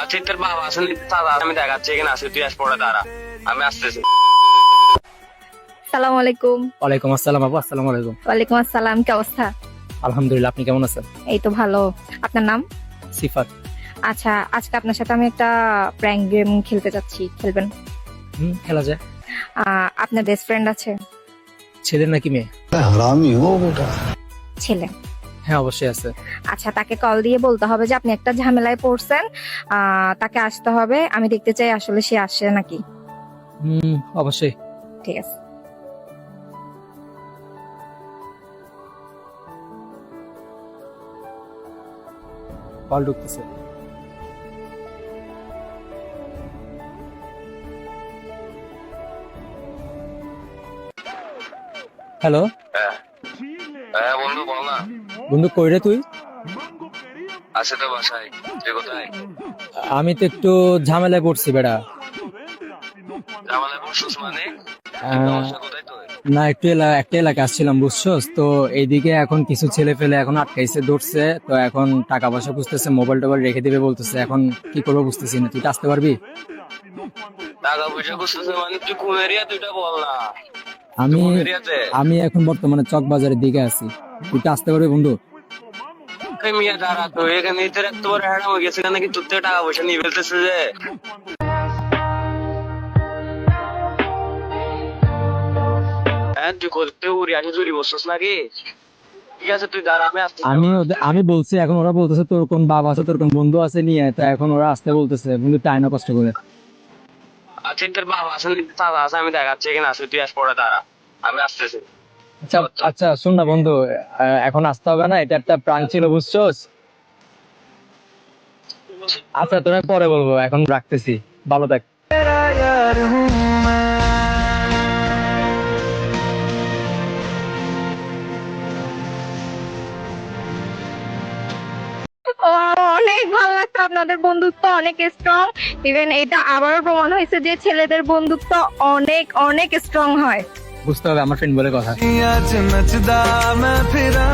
আচ্ছা তোর বাবা আসেন দাদা, আমি দেখাচ্ছি এখানে আসি, তুই আস পড়ে দাঁড়া, আমি আসতেছি। সালাম আলাইকুম। ওয়ালাইকুম আসসালাম আপু। আসসালামু আলাইকুম। ওয়ালাইকুম আসসালাম, কি অবস্থা? আলহামদুলিল্লাহ, আপনি কেমন আছেন? এই তো ভালো। আপনার নাম? সিফাত। আচ্ছা, আজকে আপনার সাথে আমি একটা প্র্যাঙ্ক গেম খেলতে যাচ্ছি, খেলবেন? খেলা যায়। আপনার বেস্ট ফ্রেন্ড আছে? ছেলে নাকি মেয়ে? हरामी हो बेटा। ছেলে। হ্যাঁ অবশ্যই আছে। আচ্ছা, তাকে কল দিয়ে বলতে হবে যে আপনি একটা ঝামেলায় পড়ছেন, তাকে আসতে হবে। আমি দেখতে চাই আসলে সে আসে নাকি। অবশ্যই। ঠিক আছে। কল ঢুকতেছে। হ্যালো হ্যাঁ হ্যাঁ বন্ধু বল না। বন্ধু, কই রে তুই? আছে তো বাসায়, তুই কোথায়? আমি তো একটু ঝামেলায় পড়ছি বেড়া। জামালে বসুস মানে? বাসা কোথায় তোর? না, একটা এলাকা আসছিলাম বুঝছস তো, এইদিকে এখন কিছু ছেলে ফেলে এখন আটকাইছে, ধরছে তো, এখন টাকা পয়সা বুঝতেছে, মোবাইল টোবাইল রেখে দিবে বলতেছে। এখন কি করবো বুঝতেছি না, তুই কি আসতে পারবি? টাকা পয়সা করতেছে মানে তুই কোন এরিয়া, তুইটা বল না। আমি কোন এরিয়াতে? আমি এখন বর্তমানে চক বাজারের দিকে আছি। তুই কি আসতে পারবি বন্ধু? এই মিয়া দাঁড়া, তো এখানে তোর এত বড় হ্যাঁ হয়ে গেছে, নাকি তোর থেকে টাকা পয়সা নিয়ে ফেলতেছে যে। হ্যাঁ তুই করতে উড়ি আসে চুরি বসছিস নাকি? ঠিক আছে তুই দাঁড়া, আমি আসছি। আমি বলছি, এখন ওরা বলতেছে তোর কোন বাবা আছে, তোর কোন বন্ধু আছে নিয়ে, তা এখন ওরা আসতে বলতেছে, কিন্তু টাইম না কষ্ট করে। আচ্ছা তোর বাবা আসেন দাদা আছে, আমি দেখাচ্ছি এখানে আসি, তুই আস পড়ে দাঁড়া, আমি আসতেছি। আচ্ছা আচ্ছা, শোন না বন্ধু, এখন আসতে হবে না, এটা একটা প্রাণ ছিল বুঝছস। আচ্ছা তোরা পরে বলবো, এখন রাখতেছি, ভালো থাক। ও, অনেক ভালো লাগছে, আপনাদের বন্ধুত্ব অনেক স্ট্রং। ইভেন এটা আবারও প্রমাণ হয়েছে যে ছেলেদের বন্ধুত্ব অনেক অনেক স্ট্রং হয়। বুঝতে হবে, আমার ফ্রেন্ড বলে কথা। आज नचदा मैं फिरा